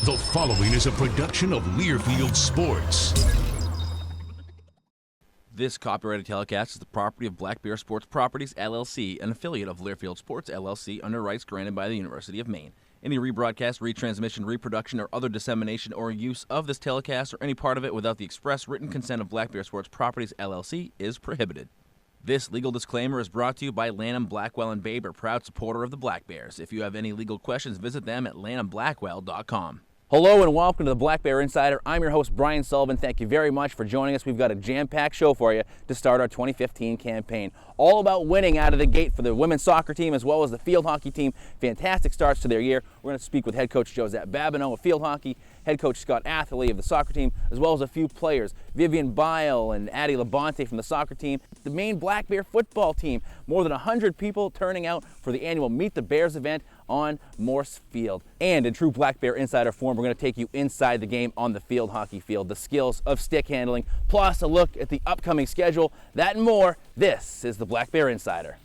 The following is a production of Learfield Sports. This copyrighted telecast is the property of Black Bear Sports Properties, LLC, an affiliate of Learfield Sports, LLC, under rights granted by the University of Maine. Any rebroadcast, retransmission, reproduction, or other dissemination or use of this telecast or any part of it without the express written consent of Black Bear Sports Properties, LLC, is prohibited. This legal disclaimer is brought to you by Lanham, Blackwell & Babe, a proud supporter of the Black Bears. If you have any legal questions, visit them at lanhamblackwell.com. Hello and welcome to the Black Bear Insider. I'm your host, Brian Sullivan. Thank you very much for joining us. We've got a jam-packed show for you to start our 2015 campaign. All about winning out of the gate for the women's soccer team as well as the field hockey team. Fantastic starts to their year. We're going to speak with head coach Coach Atherley of field hockey, head coach Scott Atherley of the soccer team, as well as a few players, Vivien Biel and Addie Labonte from the soccer team, the Maine Black Bear football team. More than 100 people turning out for the annual Meet the Bears event on Morse Field. And in true Black Bear Insider form, we're going to take you inside the game on the field hockey field, the skills of stick handling, plus a look at the upcoming schedule, that and more. This is the Black Bear Insider.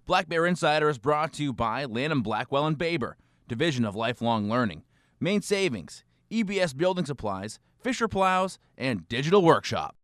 Black Bear Insider is brought to you by Lanham, Blackwell & Baber, Division of Lifelong Learning, Maine Savings, EBS Building Supplies, Fisher Plows, and Digital Workshop.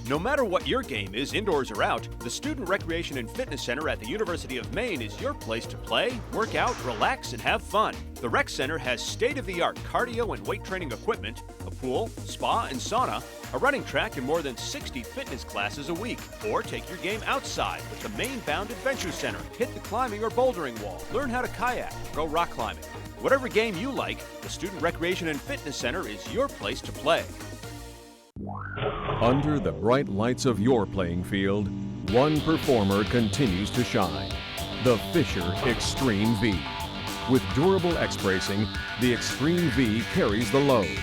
No matter what your game is, indoors or out, the Student Recreation and Fitness Center at the University of Maine is your place to play, work out, relax, and have fun. The Rec Center has state-of-the-art cardio and weight training equipment, a pool, spa, and sauna, a running track, and more than 60 fitness classes a week. Or take your game outside with the Maine-bound Adventure Center. Hit the climbing or bouldering wall, learn how to kayak, go rock climbing. Whatever game you like, the Student Recreation and Fitness Center is your place to play. Under the bright lights of your playing field, one performer continues to shine. The Fisher Extreme V. With durable X-bracing, the Extreme V carries the load.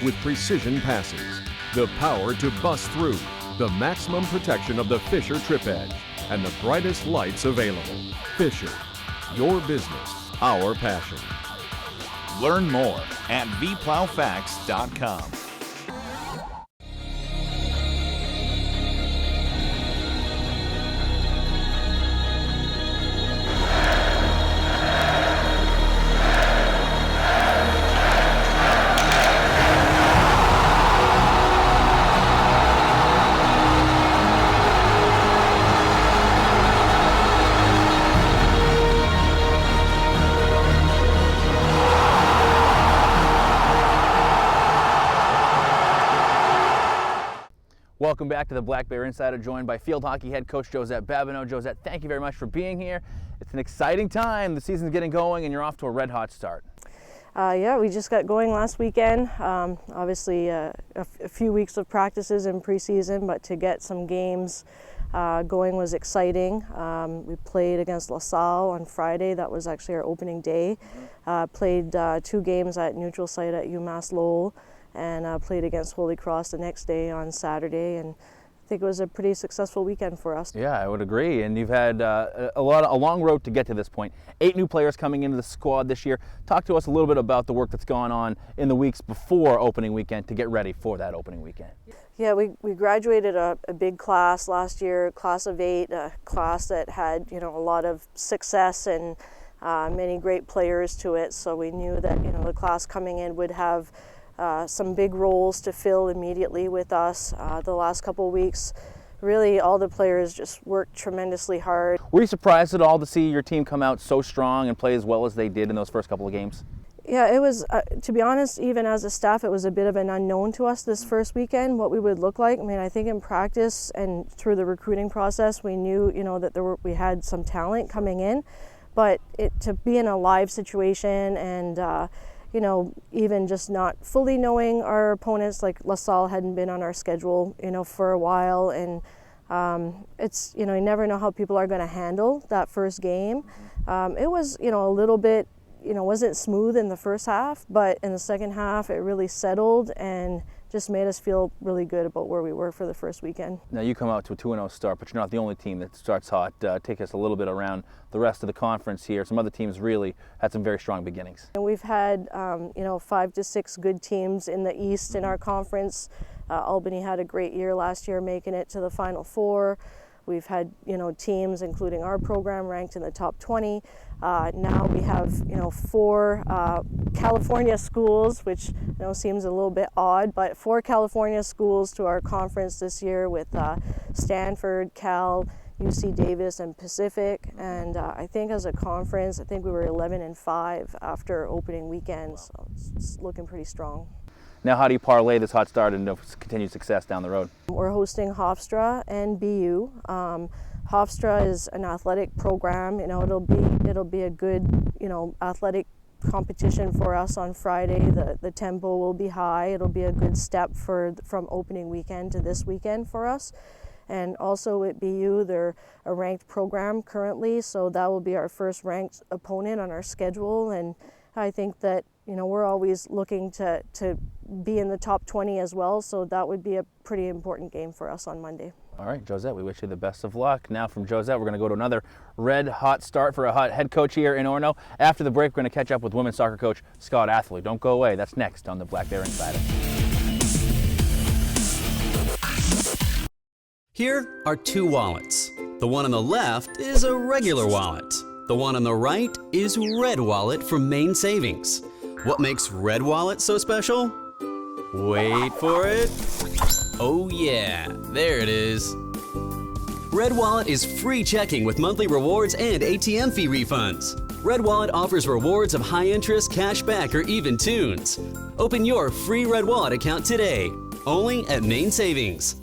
With precision passes, the power to bust through, the maximum protection of the Fisher Trip Edge, and the brightest lights available. Fisher, your business, our passion. Learn more at vplowfacts.com. Welcome back to the Black Bear Insider, joined by field hockey head coach Josette Babineau. Josette, thank you very much for being here. It's an exciting time. The season's getting going and you're off to a red-hot start. Yeah, we just got going last weekend. Obviously a few weeks of practices in preseason, but to get some games going was exciting. We played against LaSalle on Friday. That was actually our opening day. Played 2 games at neutral site at UMass Lowell, and played against Holy Cross the next day on Saturday, and I think it was a pretty successful weekend for us. Yeah, I would agree, and you've had a long road to get to this point. 8 new players coming into the squad this year. Talk to us a little bit about the work that's gone on in the weeks before opening weekend to get ready for that opening weekend. Yeah, we graduated a big class last year, class of 8, a class that had a lot of success and many great players to it, so we knew that the class coming in would have some big roles to fill immediately with us. The last couple of weeks, really all the players just worked tremendously hard. Were you surprised at all to see your team come out so strong and play as well as they did in those first couple of games? Yeah, it was, to be honest, even as a staff, it was a bit of an unknown to us this first weekend, what we would look like. I mean, I think in practice and through the recruiting process, we knew, that we had some talent coming in, but to be in a live situation and, even just not fully knowing our opponents, like LaSalle hadn't been on our schedule, for a while, and It's, you never know how people are going to handle that first game. It was, a little bit, wasn't smooth in the first half, but in the second half it really settled and just made us feel really good about where we were for the first weekend. Now you come out to a 2-0 start, but you're not the only team that starts hot. Take us a little bit around the rest of the conference here. Some other teams really had some very strong beginnings. And we've had, 5 to 6 good teams in the East in our conference. Albany had a great year last year, making it to the Final Four. We've had, teams, including our program, ranked in the top 20. Now we have, 4 California schools, which seems a little bit odd, but 4 California schools to our conference this year with Stanford, Cal, UC Davis, and Pacific. And I think as a conference, we were 11-5 after opening weekend, so it's looking pretty strong. Now, how do you parlay this hot start into continued success down the road? We're hosting Hofstra and BU. Hofstra is an athletic program. It'll be a good, athletic competition for us on Friday. The tempo will be high. It'll be a good step from opening weekend to this weekend for us. And also at BU, they're a ranked program currently, so that will be our first ranked opponent on our schedule. And I think that we're always looking to be in the top 20 as well, so that would be a pretty important game for us on Monday. All right, Josette, we wish you the best of luck. Now from Josette, we're going to go to another red hot start for a hot head coach here in Orono. After the break, we're going to catch up with women's soccer coach Coach Atherley. Don't go away. That's next on the Black Bear Insider. Here are 2 wallets. The one on the left is a regular wallet. The one on the right is Red Wallet from Maine Savings. What makes Red Wallet so special? Wait for it. Oh yeah, there it is. Red Wallet is free checking with monthly rewards and ATM fee refunds. Red Wallet offers rewards of high interest, cash back, or even tunes. Open your free Red Wallet account today, only at Maine Savings.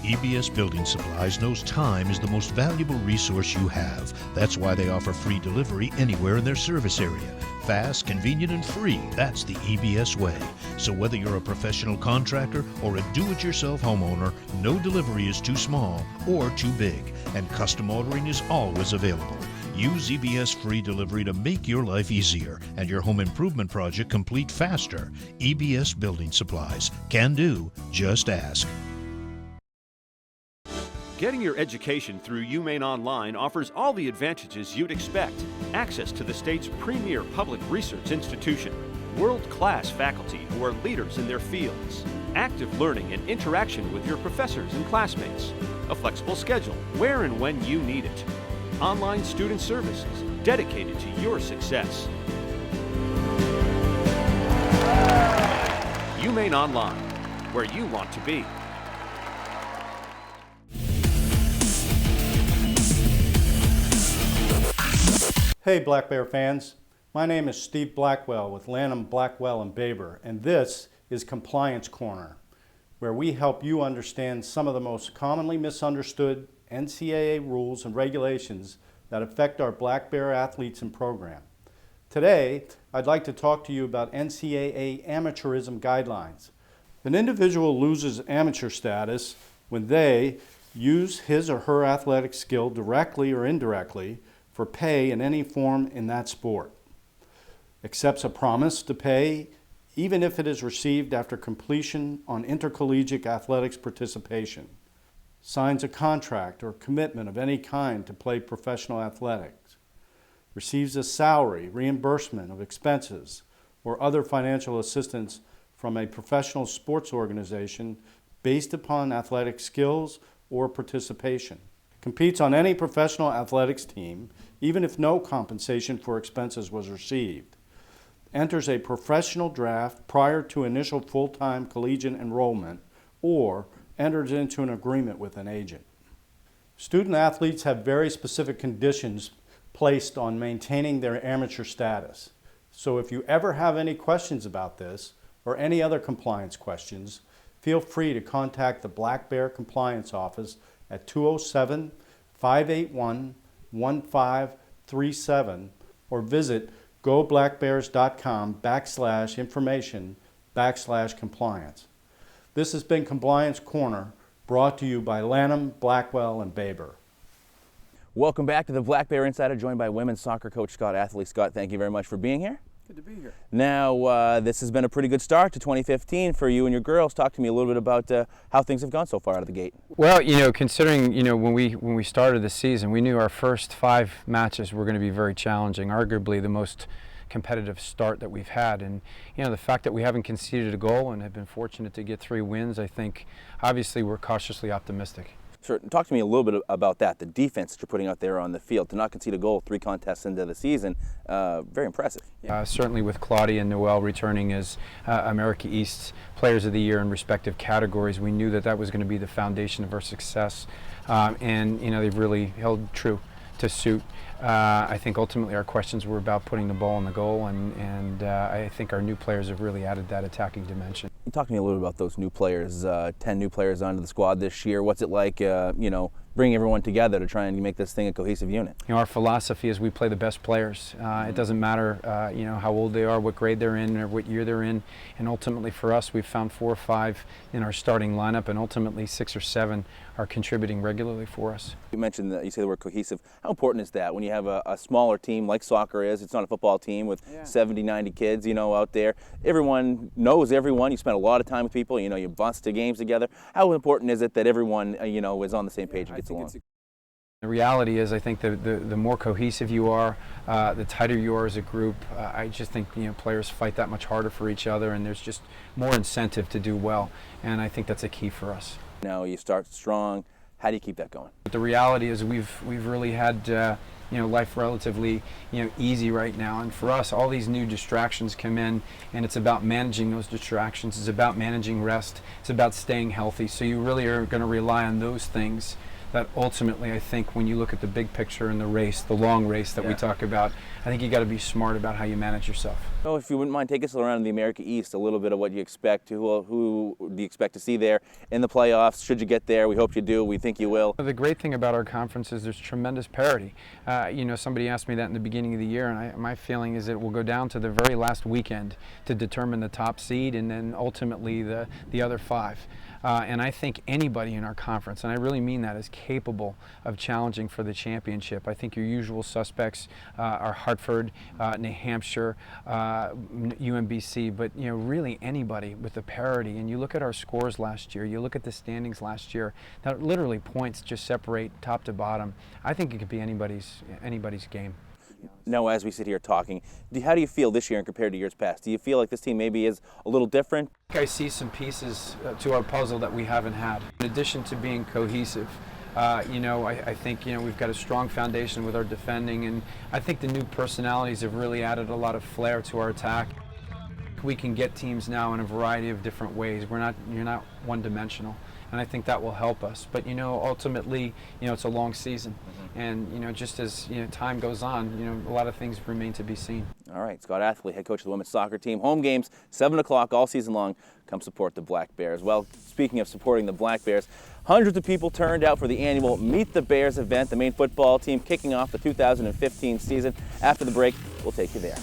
EBS Building Supplies knows time is the most valuable resource you have. That's why they offer free delivery anywhere in their service area. Fast, convenient, and free. That's the EBS way. So whether you're a professional contractor or a do-it-yourself homeowner, no delivery is too small or too big, and custom ordering is always available. Use EBS free delivery to make your life easier and your home improvement project complete faster. EBS Building Supplies. Can do. Just ask. Getting your education through UMaine Online offers all the advantages you'd expect. Access to the state's premier public research institution, world-class faculty who are leaders in their fields, active learning and interaction with your professors and classmates, a flexible schedule where and when you need it, online student services dedicated to your success. UMaine Online, where you want to be. Hey Black Bear fans, my name is Steve Blackwell with Lanham, Blackwell & Baber, and this is Compliance Corner, where we help you understand some of the most commonly misunderstood NCAA rules and regulations that affect our Black Bear athletes and program. Today, I'd like to talk to you about NCAA amateurism guidelines. An individual loses amateur status when they use his or her athletic skill directly or indirectly for pay in any form in that sport, accepts a promise to pay even if it is received after completion on intercollegiate athletics participation, signs a contract or commitment of any kind to play professional athletics, receives a salary, reimbursement of expenses, or other financial assistance from a professional sports organization based upon athletic skills or participation, competes on any professional athletics team, even if no compensation for expenses was received, enters a professional draft prior to initial full-time collegiate enrollment, or enters into an agreement with an agent. Student athletes have very specific conditions placed on maintaining their amateur status. So if you ever have any questions about this, or any other compliance questions, feel free to contact the Black Bear Compliance Office at 207-581-1537 or visit goblackbears.com/information/compliance. This has been Compliance Corner, brought to you by Lanham, Blackwell, and Baber. Welcome back to the Black Bear Insider, joined by women's soccer coach Scott Atherley. Scott, thank you very much for being here. Good to be here. Now, this has been a pretty good start to 2015 for you and your girls. Talk to me a little bit about how things have gone so far out of the gate. Well, considering, when we started the season, we knew our first 5 matches were going to be very challenging, arguably the most competitive start that we've had. And, the fact that we haven't conceded a goal and have been fortunate to get 3 wins, I think, obviously we're cautiously optimistic. Sure. Talk to me a little bit about that, the defense that you're putting out there on the field. To not concede a goal 3 contests into the season, very impressive. Certainly with Claudia and Noelle returning as America East's Players of the Year in respective categories, we knew that that was going to be the foundation of our success. And, they've really held true to suit. I think ultimately our questions were about putting the ball in the goal, and I think our new players have really added that attacking dimension. Talk to me a little bit about those new players, 10 new players onto the squad this year. What's it like, bringing everyone together to try and make this thing a cohesive unit? Our philosophy is we play the best players. It doesn't matter, how old they are, what grade they're in, or what year they're in. And ultimately for us, we've found 4 or 5 in our starting lineup, and ultimately 6 or 7 are contributing regularly for us. You mentioned that you say the word cohesive. How important is that when you have a smaller team like soccer is? It's not a football team with 70, 90 kids, out there. Everyone knows everyone. You spend a lot of time with people. You bust to games together. How important is it that everyone, is on the same page and gets along? The reality is, I think the more cohesive you are, the tighter you are as a group. I just think players fight that much harder for each other, and there's just more incentive to do well. And I think that's a key for us. Now you start strong. How do you keep that going? But the reality is we've really had life relatively easy right now, and for us all these new distractions come in, and it's about managing those distractions. It's about managing rest. It's about staying healthy. So you really are going to rely on those things that ultimately, I think, when you look at the big picture in the race, the long race that we talk about, I think you got to be smart about how you manage yourself. So if you wouldn't mind, take us around the America East, a little bit of what you expect. Who do you expect to see there in the playoffs? Should you get there? We hope you do. We think you will. The great thing about our conference is there's tremendous parity. Somebody asked me that in the beginning of the year, and my feeling is it will go down to the very last weekend to determine the top seed, and then ultimately the other 5. And I think anybody in our conference, and I really mean that, is capable of challenging for the championship. I think your usual suspects are Hartford, New Hampshire, UMBC, but really anybody with the parity. And you look at our scores last year, you look at the standings last year, that literally points just separate top to bottom. I think it could be anybody's game. Now, as we sit here talking, how do you feel this year compared to years past? Do you feel like this team maybe is a little different? I see some pieces to our puzzle that we haven't had. In addition to being cohesive, I think we've got a strong foundation with our defending, and I think the new personalities have really added a lot of flair to our attack. We can get teams now in a variety of different ways. You're not one-dimensional, and I think that will help us. But ultimately, it's a long season, and just as time goes on, a lot of things remain to be seen. All right, Scott Atherley, head coach of the women's soccer team. Home games, 7 o'clock all season long. Come support the Black Bears. Well, speaking of supporting the Black Bears, hundreds of people turned out for the annual Meet the Bears event, the Maine football team kicking off the 2015 season. After the break, we'll take you there.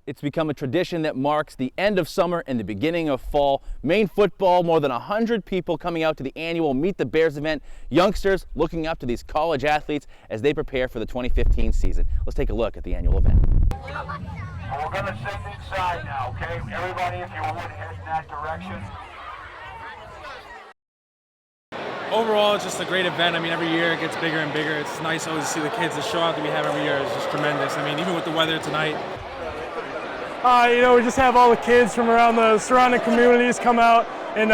It's become a tradition that marks the end of summer and the beginning of fall. Maine football, more than 100 people coming out to the annual Meet the Bears event. Youngsters looking up to these college athletes as they prepare for the 2015 season. Let's take a look at the annual event. We're going to send inside now, okay? Everybody, if you would, head in that direction. Overall, it's just a great event. I mean, every year it gets bigger and bigger. It's nice always to see the kids, the show out that we have every year is just tremendous. I mean, even with the weather tonight. We just have all the kids from around the surrounding communities come out, and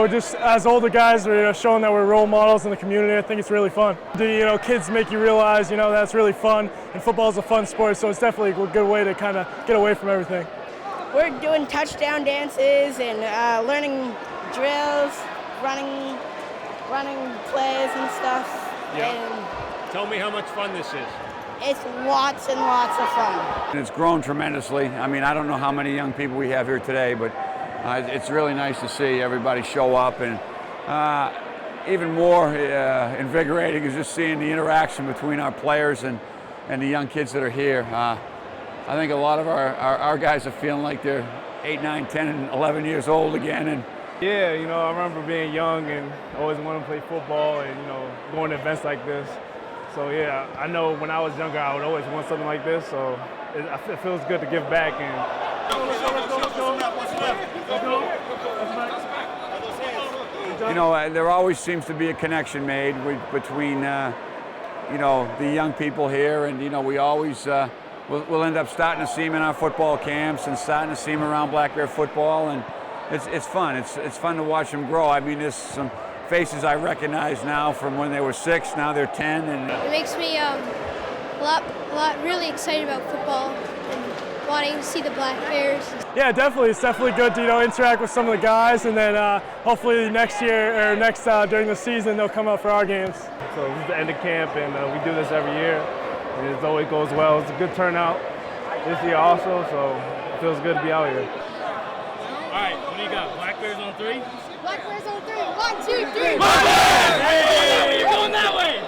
just as older guys, we're showing that we're role models in the community. I think it's really fun. Kids make you realize, that's really fun, and football is a fun sport, so it's definitely a good way to kind of get away from everything. We're doing touchdown dances and learning drills, running plays and stuff. Yeah. And Tell me how much fun this is. it's lots and lots of fun. It's grown tremendously. I mean, I don't know how many young people we have here today, but it's really nice to see everybody show up. And even more invigorating is just seeing the interaction between our players and the young kids that are here. I think a lot of our guys are feeling like they're 8, 9, 10, and 11 years old again. And Yeah, I remember being young and always wanting to play football and, going to events like this. So, yeah, I know when I was younger, I would always want something like this. So it feels good to give back. And there always seems to be a connection made between, the young people here. And, we always, we'll end up starting to see them in our football camps and starting to see them around Black Bear football. And it's fun. It's fun to watch them grow. I mean, there's some faces I recognize now from when they were 6, now they're 10. And it makes me really excited about football and wanting to see the Black Bears. Yeah, definitely. It's definitely good to interact with some of the guys, and then hopefully next year or during the season they'll come out for our games. So this is the end of camp, and we do this every year, and it always goes well. It's a good turnout this year also, so it feels good to be out here. All right, what do you got? Black Bears on 3? Black Bears on 3. 1, 2, 3. Hey, you're going that way.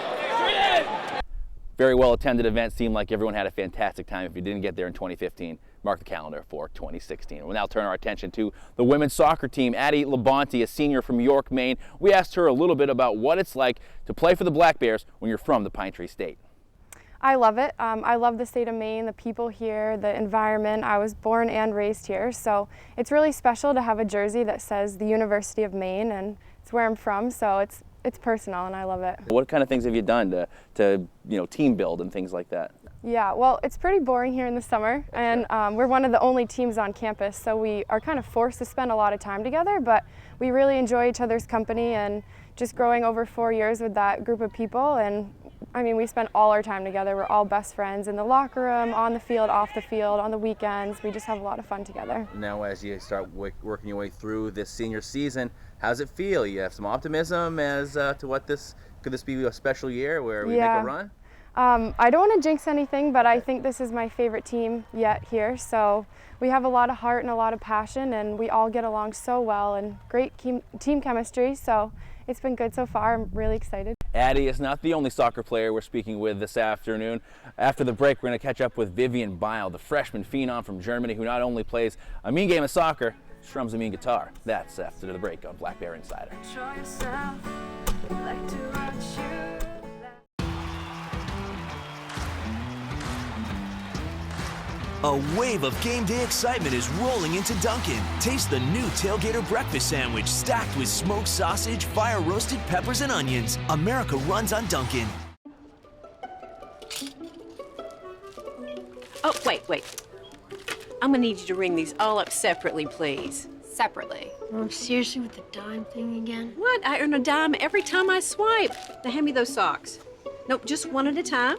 Very well attended event. Seemed like everyone had a fantastic time. If you didn't get there in 2015, mark the calendar for 2016. We'll now turn our attention to the women's soccer team. Addie Labonte, a senior from York, Maine. We asked her a little bit about what it's like to play for the Black Bears when you're from the Pine Tree State. I love it. I love the state of Maine, the people here, the environment. I was born and raised here, so it's really special to have a jersey that says the University of Maine, and it's where I'm from, so it's personal, and I love it. What kind of things have you done to team build and things like that? Yeah, well, it's pretty boring here in the summer, and we're one of the only teams on campus, so we are kind of forced to spend a lot of time together, but we really enjoy each other's company, and just growing over 4 years with that group of people, and I mean, we spend all our time together. We're all best friends in the locker room, on the field, off the field, on the weekends. We just have a lot of fun together. Now, as you start working your way through this senior season, how does it feel? You have some optimism as to could this be a special year where we make a run? I don't want to jinx anything, but I think this is my favorite team yet here. So we have a lot of heart and a lot of passion, and we all get along so well, and great team chemistry. So it's been good so far. I'm really excited. Addie is not the only soccer player we're speaking with this afternoon. After the break, we're going to catch up with Vivien Biel, the freshman phenom from Germany who not only plays a mean game of soccer, strums a mean guitar. That's after the break on Black Bear Insider. A wave of game day excitement is rolling into Dunkin'. Taste the new Tailgater Breakfast Sandwich stacked with smoked sausage, fire-roasted peppers, and onions. America runs on Dunkin'. Oh, wait. I'm gonna need you to ring these all up separately, please. Separately? Seriously with the dime thing again? What? I earn a dime every time I swipe. Now hand me those socks. Nope, just one at a time.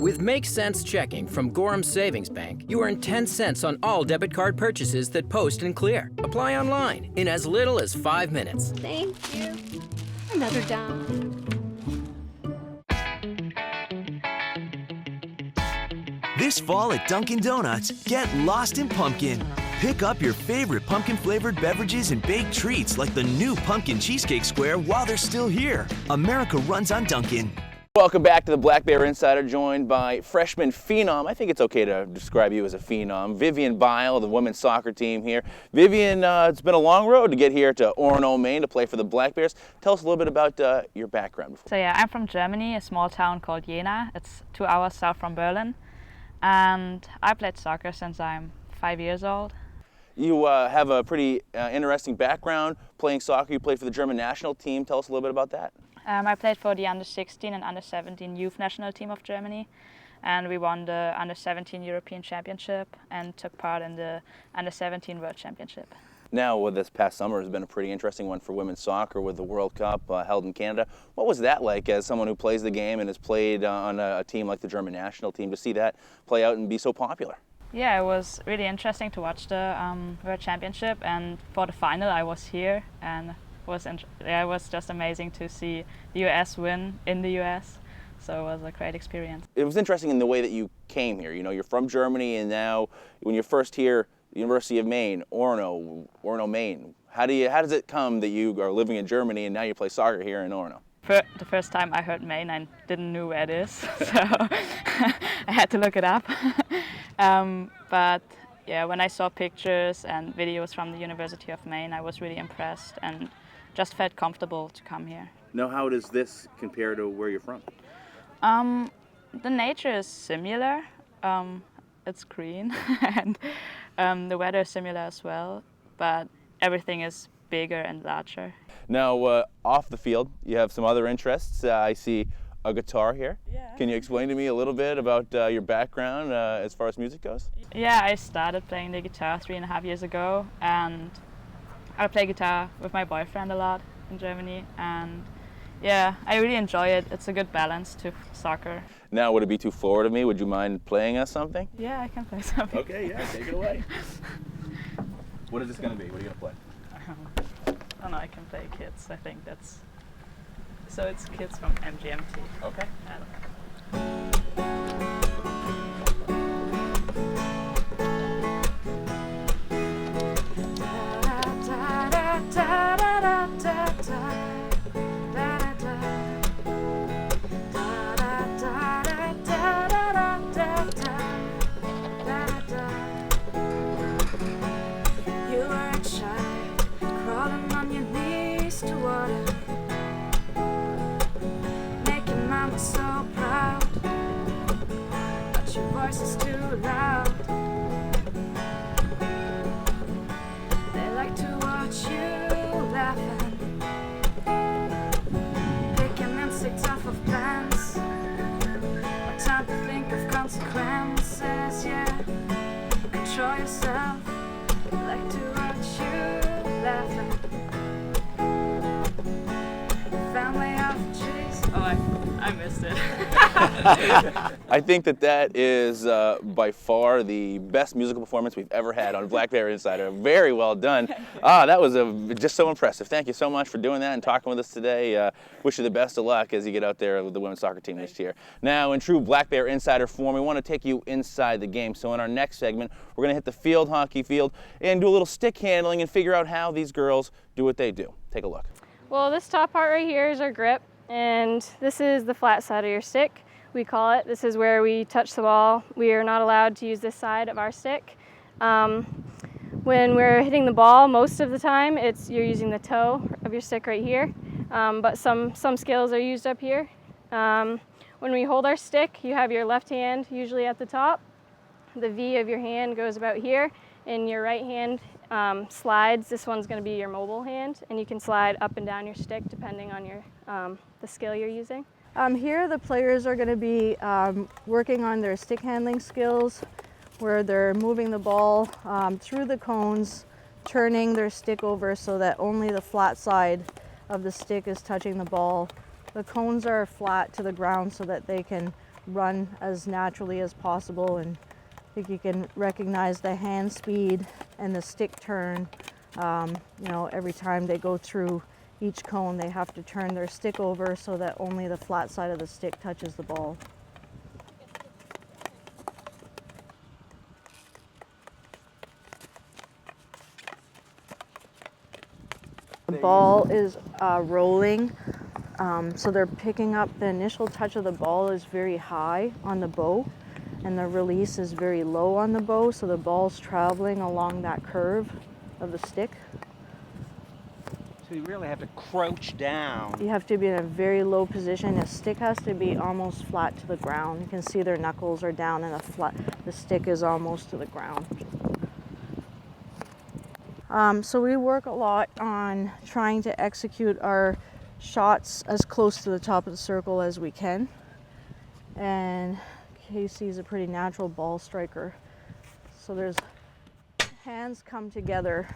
With Make Sense Checking from Gorham Savings Bank, you earn 10 cents on all debit card purchases that post and clear. Apply online in as little as 5 minutes. Thank you. Another dime. This fall at Dunkin' Donuts, get lost in pumpkin. Pick up your favorite pumpkin-flavored beverages and baked treats like the new Pumpkin Cheesecake Square while they're still here. America runs on Dunkin'. Welcome back to the Black Bear Insider, joined by freshman phenom. I think it's okay to describe you as a phenom. Vivien Biel, the women's soccer team here. Vivien, it's been a long road to get here to Orono, Maine to play for the Black Bears. Tell us a little bit about your background. So yeah, I'm from Germany, a small town called Jena. It's 2 hours south from Berlin. And I played soccer since I'm 5 years old. You have a pretty interesting background playing soccer. You played for the German national team. Tell us a little bit about that. I played for the under-16 and under-17 youth national team of Germany, and we won the under-17 European Championship and took part in the under-17 World Championship. Now, this past summer has been a pretty interesting one for women's soccer with the World Cup held in Canada. What was that like as someone who plays the game and has played on a team like the German national team to see that play out and be so popular? Yeah, it was really interesting to watch the World Championship, and for the final I was here, and it was just amazing to see the US win in the US, so it was a great experience. It was interesting in the way that you came here. You know, you're from Germany, and now when you're first here, University of Maine, Orono, Maine. How does it come that you are living in Germany and now you play soccer here in Orono? The first time I heard Maine, I didn't know where it is, so I had to look it up. But yeah, when I saw pictures and videos from the University of Maine, I was really impressed and just felt comfortable to come here. Now, how does this compare to where you're from? The nature is similar. It's green, and the weather is similar as well, but everything is bigger and larger. Now, off the field, you have some other interests. I see a guitar here. Yeah. Can you explain to me a little bit about your background as far as music goes? Yeah, I started playing the guitar 3.5 years ago, and I play guitar with my boyfriend a lot in Germany, and yeah, I really enjoy it. It's a good balance to soccer. Now, would it be too forward of me? Would you mind playing us something? Yeah, I can play something. Okay, yeah, take it away. What is this going to be? What are you going to play? I don't know, I can play Kids. I think that's... So it's Kids from MGMT. Okay. You were a child, crawling on your knees to water, making mama so proud, but your voice is too loud. They like to watch you laughing, picking insects off of plants. No time to think of consequences, yeah. Control yourself. They like to watch you laughing. Family of trees. Oh, I missed it. I think that is by far the best musical performance we've ever had on Black Bear Insider. Very well done. That was just so impressive. Thank you so much for doing that and talking with us today. Wish you the best of luck as you get out there with the women's soccer team this year. Now, in true Black Bear Insider form, we want to take you inside the game. So in our next segment, we're going to hit the field hockey field and do a little stick handling and figure out how these girls do what they do. Take a look. Well, this top part right here is our grip, and this is the flat side of your stick, we call it. This is where we touch the ball. We are not allowed to use this side of our stick. When we're hitting the ball, most of the time, you're using the toe of your stick right here, but some skills are used up here. When we hold our stick, you have your left hand usually at the top. The V of your hand goes about here, and your right hand slides. This one's going to be your mobile hand, and you can slide up and down your stick depending on your the skill you're using. Here the players are going to be working on their stick handling skills, where they're moving the ball through the cones, turning their stick over so that only the flat side of the stick is touching the ball. The cones are flat to the ground so that they can run as naturally as possible, and I think you can recognize the hand speed and the stick turn. You know, every time they go through each cone, they have to turn their stick over so that only the flat side of the stick touches the ball. The ball is rolling So they're picking up, the initial touch of the ball is very high on the bow, and the release is very low on the bow, so the ball's traveling along that curve of the stick. So you really have to crouch down. You have to be in a very low position. The stick has to be almost flat to the ground. You can see their knuckles are down and the stick is almost to the ground. So we work a lot on trying to execute our shots as close to the top of the circle as we can. And Casey's a pretty natural ball striker. So there's hands come together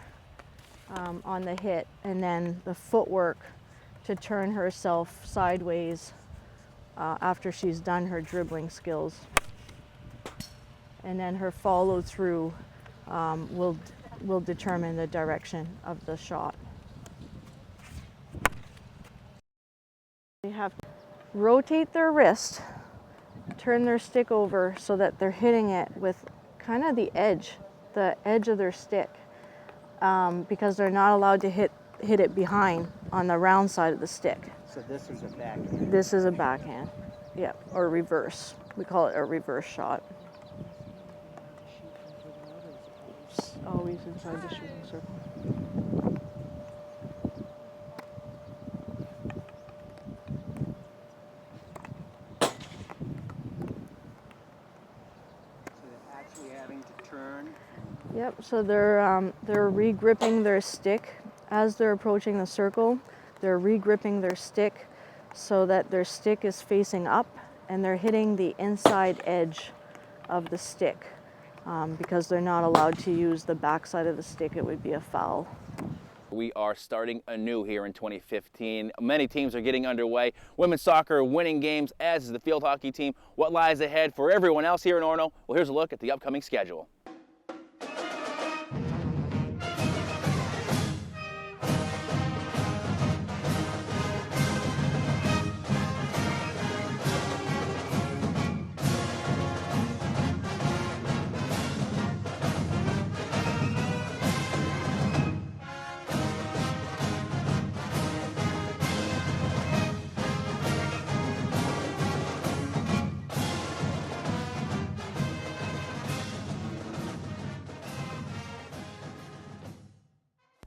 on the hit, and then the footwork to turn herself sideways after she's done her dribbling skills. And then her follow through will determine the direction of the shot. They have to rotate their wrist, turn their stick over so that they're hitting it with kind of the edge of their stick, because they're not allowed to hit it behind on the round side of the stick. So this is a backhand. This is a backhand, yeah, or reverse. We call it a reverse shot. Oops, always inside the shooting circle. Yep, so they're re-gripping their stick as they're approaching the circle. They're re-gripping their stick so that their stick is facing up, and they're hitting the inside edge of the stick because they're not allowed to use the backside of the stick. It would be a foul. We are starting anew here in 2015. Many teams are getting underway. Women's soccer winning games, as is the field hockey team. What lies ahead for everyone else here in Orono? Well, here's a look at the upcoming schedule.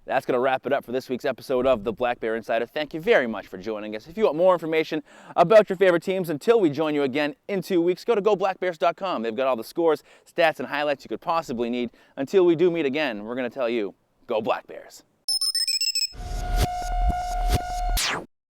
That's going to wrap it up for this week's episode of the Black Bear Insider. Thank you very much for joining us. If you want more information about your favorite teams until we join you again in 2 weeks, go to goblackbears.com. They've got all the scores, stats, and highlights you could possibly need. Until we do meet again, we're going to tell you, go Black Bears.